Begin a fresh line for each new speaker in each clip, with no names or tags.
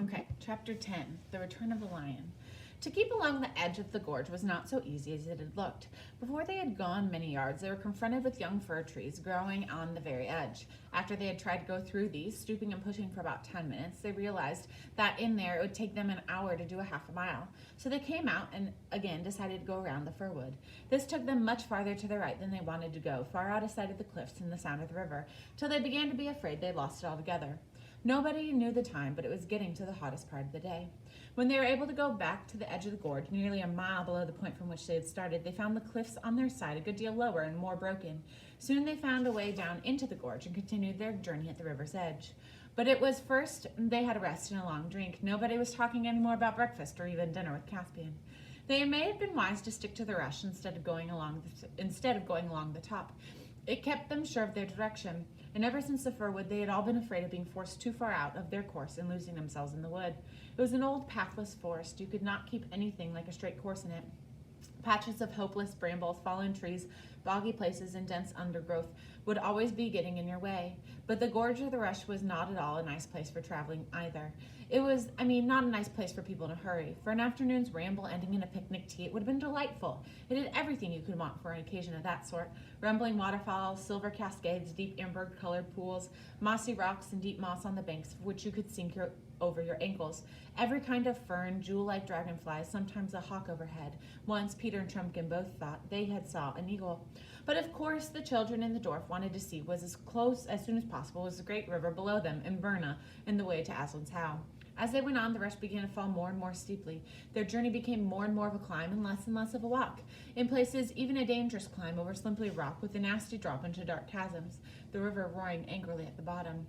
Okay, chapter 10, The Return of the Lion. To keep along the edge of the gorge was not so easy as it had looked. Before they had gone many yards, they were confronted with young fir trees growing on the very edge. After they had tried to go through these, stooping and pushing for about 10 minutes, they realized that in there it would take them an hour to do a half a mile. So they came out and again decided to go around the fir wood. This took them much farther to the right than they wanted to go, far out of sight of the cliffs and the sound of the river, till they began to be afraid they lost it altogether. Nobody knew the time, but it was getting to the hottest part of the day. When they were able to go back to the edge of the gorge, nearly a mile below the point from which they had started, they found the cliffs on their side a good deal lower and more broken. Soon they found a way down into the gorge and continued their journey at the river's edge. But it was first they had a rest and a long drink. Nobody was talking any more about breakfast or even dinner with Caspian. They may have been wise to stick to the rush instead of going along the top. It kept them sure of their direction, and ever since the fir wood they had all been afraid of being forced too far out of their course and losing themselves in the wood. It was an old pathless forest. You could not keep anything like a straight course in it. Patches of hopeless brambles, fallen trees, boggy places, and dense undergrowth would always be getting in your way. But the gorge of the Rush was not at all a nice place for traveling either. It was, not a nice place for people in a hurry. For an afternoon's ramble ending in a picnic tea, it would have been delightful. It had everything you could want for an occasion of that sort. Rumbling waterfalls, silver cascades, deep amber-colored pools, mossy rocks, and deep moss on the banks of which you could sink over your ankles. Every kind of fern, jewel-like dragonflies, sometimes a hawk overhead. Once Peter and Trumpkin both thought they had saw an eagle. But of course the children in the dwarf wanted to see was as close as soon as possible was the great river below them in Berna in the way to Aslan's Howe. As they went on, the rush began to fall more and more steeply. Their journey became more and more of a climb and less of a walk. In places, even a dangerous climb over slimpy rock with a nasty drop into dark chasms, the river roaring angrily at the bottom.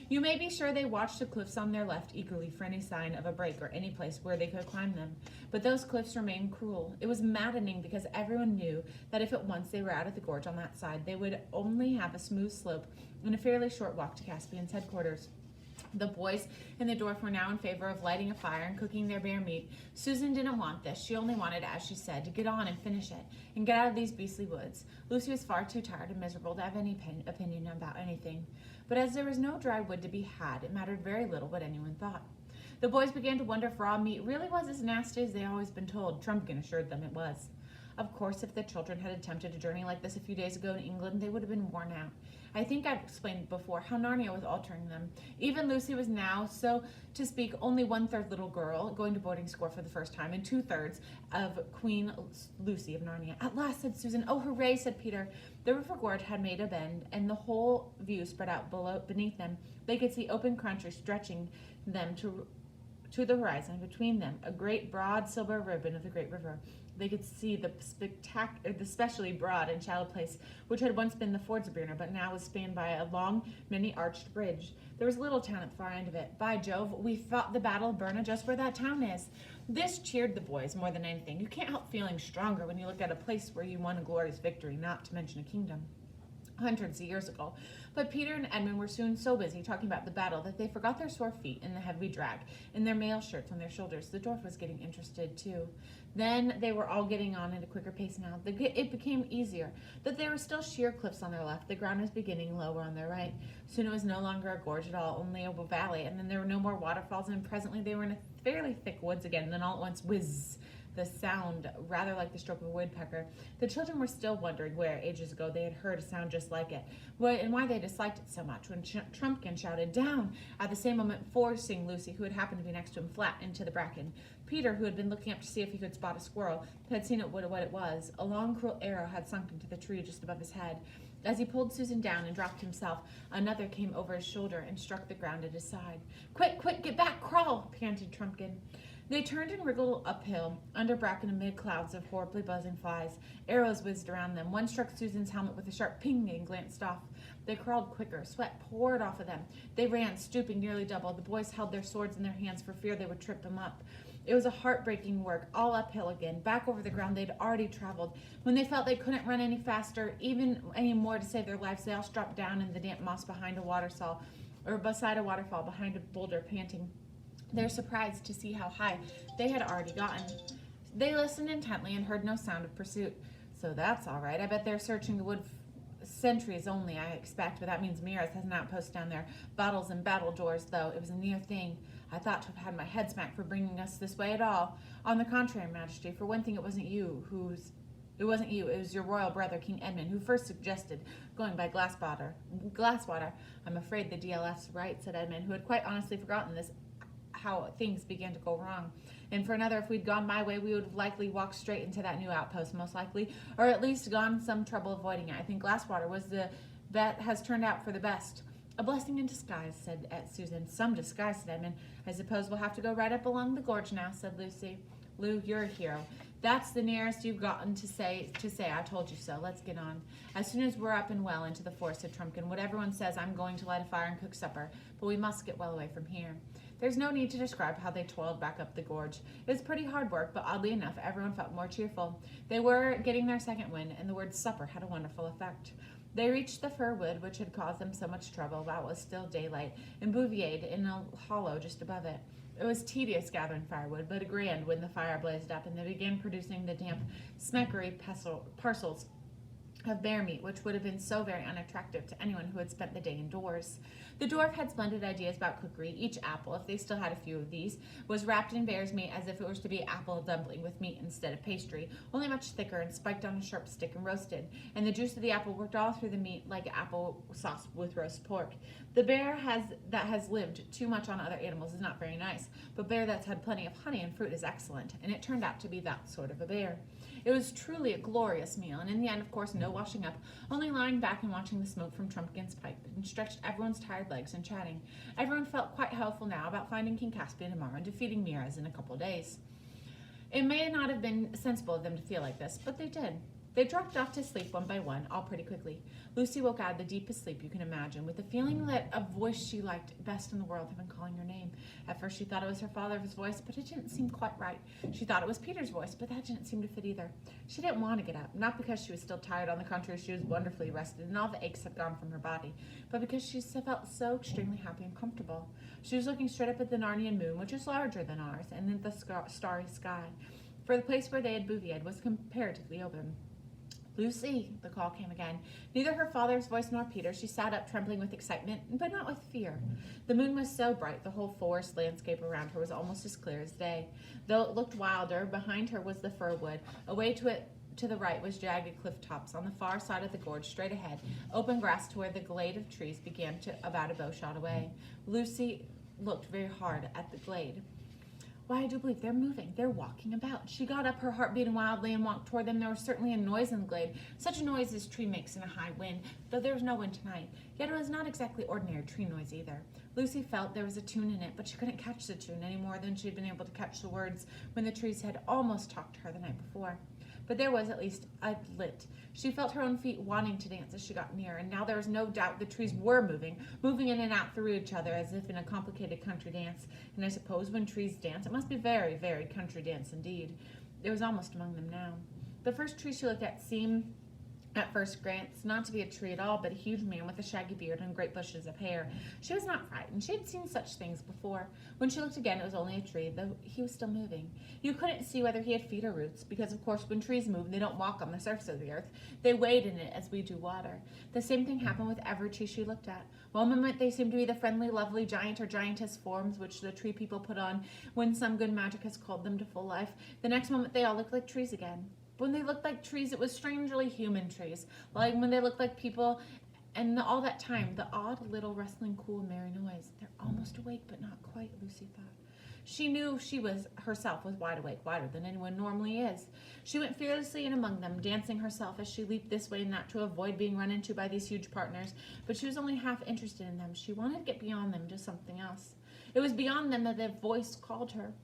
You may be sure they watched the cliffs on their left eagerly for any sign of a break or any place where they could climb them. But those cliffs remained cruel. It was maddening because everyone knew that if at once they were out of the gorge on that side, they would only have a smooth slope and a fairly short walk to Caspian's headquarters. The boys and the dwarf were now in favor of lighting a fire and cooking their bear meat. Susan didn't want this. She only wanted, as she said, to get on and finish it and get out of these beastly woods. Lucy was far too tired and miserable to have any opinion about anything. But as there was no dry wood to be had, it mattered very little what anyone thought. The boys began to wonder if raw meat really was as nasty as they had always been told. Trumpkin assured them it was. Of course, if the children had attempted a journey like this a few days ago in England, they would have been worn out. I think I've explained before how Narnia was altering them. Even Lucy was now, so to speak, only 1/3 little girl, going to boarding school for the first time, and 2/3 of Queen Lucy of Narnia. At last, said Susan. Oh, hooray, said Peter. The river gorge had made a bend, and the whole view spread out beneath them. They could see open country stretching them to the horizon. Between them, a great broad silver ribbon of the great river. They could see the specially broad and shallow place which had once been the fords of Berna, but now was spanned by a long, many-arched bridge. There was a little town at the far end of it. By Jove, we fought the battle of Berna just where that town is. This cheered the boys more than anything. You can't help feeling stronger when you look at a place where you won a glorious victory, not to mention a kingdom. Hundreds of years ago. But Peter and Edmund were soon so busy talking about the battle that they forgot their sore feet in the heavy drag and their mail shirts on their shoulders. The dwarf was getting interested too. Then they were all getting on at a quicker pace now. It became easier. That there were still sheer cliffs on their left. The ground was beginning lower on their right. Soon it was no longer a gorge at all, only a valley, and then there were no more waterfalls, and presently they were in a fairly thick woods again, and then all at once, whiz, the sound, rather like the stroke of a woodpecker. The children were still wondering where, ages ago, they had heard a sound just like it, and why they disliked it so much, when Trumpkin shouted, "Down!" at the same moment forcing Lucy, who had happened to be next to him, flat into the bracken. Peter, who had been looking up to see if he could spot a squirrel, had seen what it was. A long, cruel arrow had sunk into the tree just above his head. As he pulled Susan down and dropped himself, another came over his shoulder and struck the ground at his side. "Quick, quick, get back, crawl!" panted Trumpkin. They turned and wriggled uphill, under bracken amid clouds of horribly buzzing flies. Arrows whizzed around them. One struck Susan's helmet with a sharp ping and glanced off. They crawled quicker. Sweat poured off of them. They ran, stooping nearly double. The boys held their swords in their hands for fear they would trip them up. It was a heartbreaking work, all uphill again, back over the ground they'd already traveled. When they felt they couldn't run any faster, even any more to save their lives, they all dropped down in the damp moss behind a waterfall, or beside a waterfall behind a boulder, panting. They were surprised to see how high they had already gotten. They listened intently and heard no sound of pursuit. So that's all right. I bet they're searching the wood sentries only, I expect, but that means Miraz has an outpost down there. Battles and battle doors, though. It was a near thing. I thought to have had my head smacked for bringing us this way at all. On the contrary, Majesty, for one thing, it wasn't you, it was your royal brother, King Edmund, who first suggested going by Glasswater. I'm afraid the DLF's right, said Edmund, who had quite honestly forgotten this, how things began to go wrong. And for another, if we'd gone my way, we would have likely walked straight into that new outpost, most likely, or at least gone some trouble avoiding it. I think Glasswater has turned out for the best. A blessing in disguise, said Susan. Some disguise, said Edmund. I suppose we'll have to go right up along the gorge now, said Lucy. Lou, you're a hero. That's the nearest you've gotten to say I told you so. Let's get on. As soon as we're up and well into the forest, said Trumpkin, what everyone says, I'm going to light a fire and cook supper, but we must get well away from here. There's no need to describe how they toiled back up the gorge. It was pretty hard work, but oddly enough, everyone felt more cheerful. They were getting their second wind, and the word supper had a wonderful effect. They reached the fir wood, which had caused them so much trouble while it was still daylight, and bivouacked in a hollow just above it. It was tedious gathering firewood, but grand when the fire blazed up, and they began producing the damp, smeckery parcels of bear meat, which would have been so very unattractive to anyone who had spent the day indoors. The dwarf had splendid ideas about cookery. Each apple, if they still had a few of these, was wrapped in bear's meat as if it was to be apple dumpling with meat instead of pastry, only much thicker and spiked on a sharp stick and roasted. And the juice of the apple worked all through the meat like apple sauce with roast pork. The bear that has lived too much on other animals is not very nice, but bear that's had plenty of honey and fruit is excellent, and it turned out to be that sort of a bear. It was truly a glorious meal, and in the end, of course, no washing up, only lying back and watching the smoke from Trumpkin's pipe, and stretched everyone's tired legs and chatting. Everyone felt quite hopeful now about finding King Caspian tomorrow and defeating Miraz in a couple of days. It may not have been sensible of them to feel like this, but they did. They dropped off to sleep one by one, all pretty quickly. Lucy woke out of the deepest sleep you can imagine, with the feeling that a voice she liked best in the world had been calling her name. At first she thought it was her father's voice, but it didn't seem quite right. She thought it was Peter's voice, but that didn't seem to fit either. She didn't want to get up, not because she was still tired. On the contrary, she was wonderfully rested, and all the aches had gone from her body, but because she felt so extremely happy and comfortable. She was looking straight up at the Narnian moon, which was larger than ours, and at the starry sky, for the place where they had bivouacked was comparatively open. Lucy, the call came again. Neither her father's voice nor Peter's. She sat up, trembling with excitement, but not with fear. The moon was so bright, the whole forest landscape around her was almost as clear as day. Though it looked wilder, behind her was the fir wood. Away to the right was jagged cliff tops. On the far side of the gorge, straight ahead, open grass to where the glade of trees began to about a bow shot away. Lucy looked very hard at the glade. Why, I do believe they're moving. They're walking about. She got up, her heart beating wildly, and walked toward them. There was certainly a noise in the glade, such a noise as tree makes in a high wind, though there was no wind tonight. Yet it was not exactly ordinary tree noise either. Lucy felt there was a tune in it, but she couldn't catch the tune any more than she had been able to catch the words when the trees had almost talked to her the night before. But there was at least a lit. She felt her own feet wanting to dance as she got near, and now there was no doubt the trees were moving in and out through each other as if in a complicated country dance. And I suppose when trees dance, it must be very, very country dance indeed. It was almost among them now. The first tree she looked at seemed, at first glance, not to be a tree at all, but a huge man with a shaggy beard and great bushes of hair. She was not frightened. She had seen such things before. When she looked again, it was only a tree, though he was still moving. You couldn't see whether he had feet or roots, because, of course, when trees move, they don't walk on the surface of the earth. They wade in it as we do water. The same thing happened with every tree she looked at. One moment they seemed to be the friendly, lovely giant or giantess forms which the tree people put on when some good magic has called them to full life. The next moment they all looked like trees again. When they looked like trees, it was strangely human trees, like when they looked like people, and all that time, the odd little rustling, cool, merry noise. They're almost awake, but not quite, Lucy thought. She knew she herself was wide awake, wider than anyone normally is. She went fearlessly in among them, dancing herself as she leaped this way and that to avoid being run into by these huge partners, but she was only half interested in them. She wanted to get beyond them to something else. It was beyond them that the voice called her.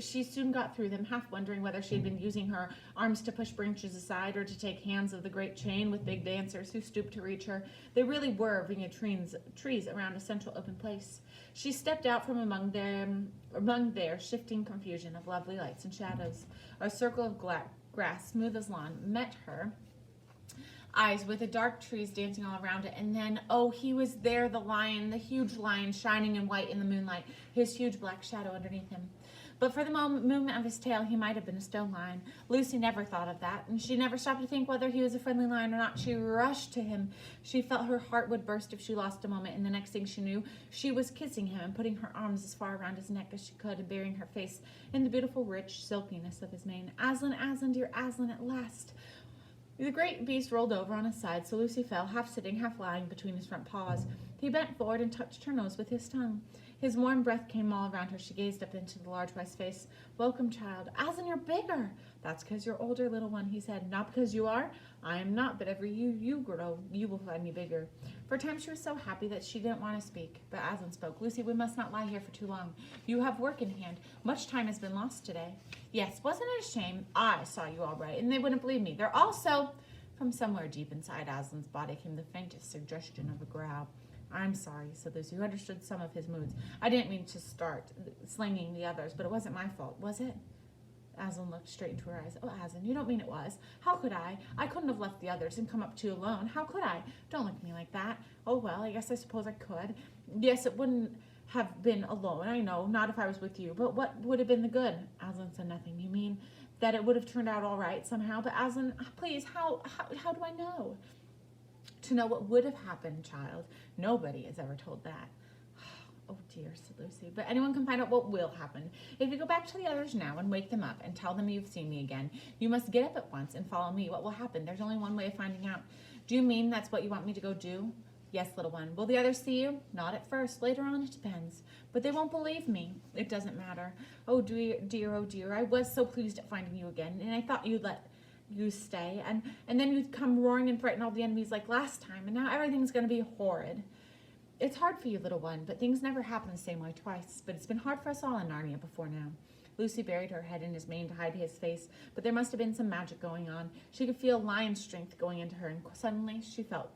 She soon got through them, half wondering whether she had been using her arms to push branches aside or to take hands of the great chain with big dancers who stooped to reach her. They really were bringing trees around a central open place. She stepped out from among their shifting confusion of lovely lights and shadows. A circle of grass, smooth as lawn, met her eyes with the dark trees dancing all around it, and then, oh, he was there, the lion, the huge lion shining in white in the moonlight, his huge black shadow underneath him. But for the movement of his tail, he might have been a stone lion. Lucy never thought of that, and she never stopped to think whether he was a friendly lion or not. She rushed to him. She felt her heart would burst if she lost a moment, and the next thing she knew, she was kissing him and putting her arms as far around his neck as she could and burying her face in the beautiful, rich silkiness of his mane. Aslan, Aslan, dear Aslan, at last. The great beast rolled over on his side, so Lucy fell, half sitting, half lying between his front paws. He bent forward and touched her nose with his tongue. His warm breath came all around her. She gazed up into the large white face. Welcome, child. Aslan, you're bigger. That's because you're older, little one, he said. Not because you are. I am not, but every you grow, you will find me bigger. For a time she was so happy that she didn't want to speak. But Aslan spoke. Lucy, we must not lie here for too long. You have work in hand. Much time has been lost today. Yes, wasn't it a shame? I saw you all right, and they wouldn't believe me. They're also... From somewhere deep inside Aslan's body came the faintest suggestion of a growl. I'm sorry, said Lucy, who understood some of his moods. I didn't mean to start slinging the others, but it wasn't my fault, was it? Aslan looked straight into her eyes. Oh, Aslan, you don't mean it was. How could I? I couldn't have left the others and come up to you alone. How could I? Don't look at me like that. Oh, well, I suppose I could. Yes, it wouldn't have been alone, I know, not if I was with you. But what would have been the good? Aslan said nothing. You mean that it would have turned out all right somehow? But Aslan, please, how do I know? To know what would have happened, child. Nobody has ever told that. Oh dear, said Lucy. But anyone can find out what will happen. If you go back to the others now and wake them up and tell them you've seen me again, you must get up at once and follow me. What will happen? There's only one way of finding out. Do you mean that's what you want me to go do? Yes, little one. Will the others see you? Not at first. Later on, it depends. But they won't believe me. It doesn't matter. Oh dear, oh dear. I was so pleased at finding you again, and I thought you'd let you stay, and then you'd come roaring and frighten all the enemies like last time, and now everything's going to be horrid. It's hard for you, little one, but things never happen the same way twice. But it's been hard for us all in Narnia before now. Lucy buried her head in his mane to hide his face, but there must have been some magic going on. She could feel lion strength going into her, and quite suddenly she sat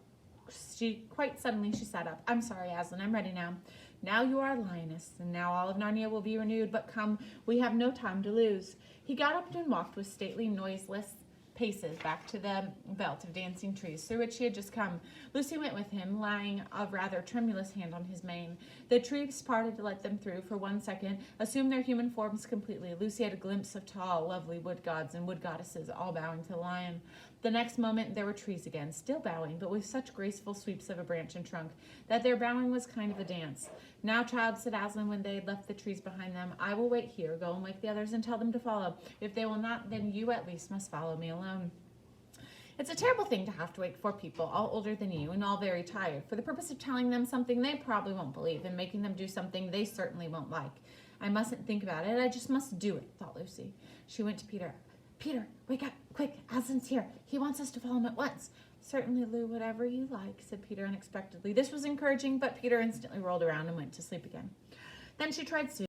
up. I'm sorry, Aslan, I'm ready now. Now you are a lioness, and now all of Narnia will be renewed, but come, we have no time to lose. He got up and walked with stately, noiseless paces back to the belt of dancing trees through which he had just come. Lucy went with him, laying a rather tremulous hand on his mane. The trees parted to let them through for 1 second, assumed their human forms completely. Lucy had a glimpse of tall, lovely wood gods and wood goddesses all bowing to the lion. The next moment there were trees again, still bowing, but with such graceful sweeps of a branch and trunk that their bowing was kind of a dance. Now, child, said Aslan when they had left the trees behind them, I will wait here. Go and wake the others and tell them to follow. If they will not, then you at least must follow me alone. It's a terrible thing to have to wake 4 people, all older than you and all very tired, for the purpose of telling them something they probably won't believe and making them do something they certainly won't like. I mustn't think about it. I just must do it, thought Lucy. She went to Peter. Peter, wake up, quick, Aslan's here. He wants us to follow him at once. Certainly, Lou, whatever you like, said Peter unexpectedly. This was encouraging, but Peter instantly rolled around and went to sleep again. Then she tried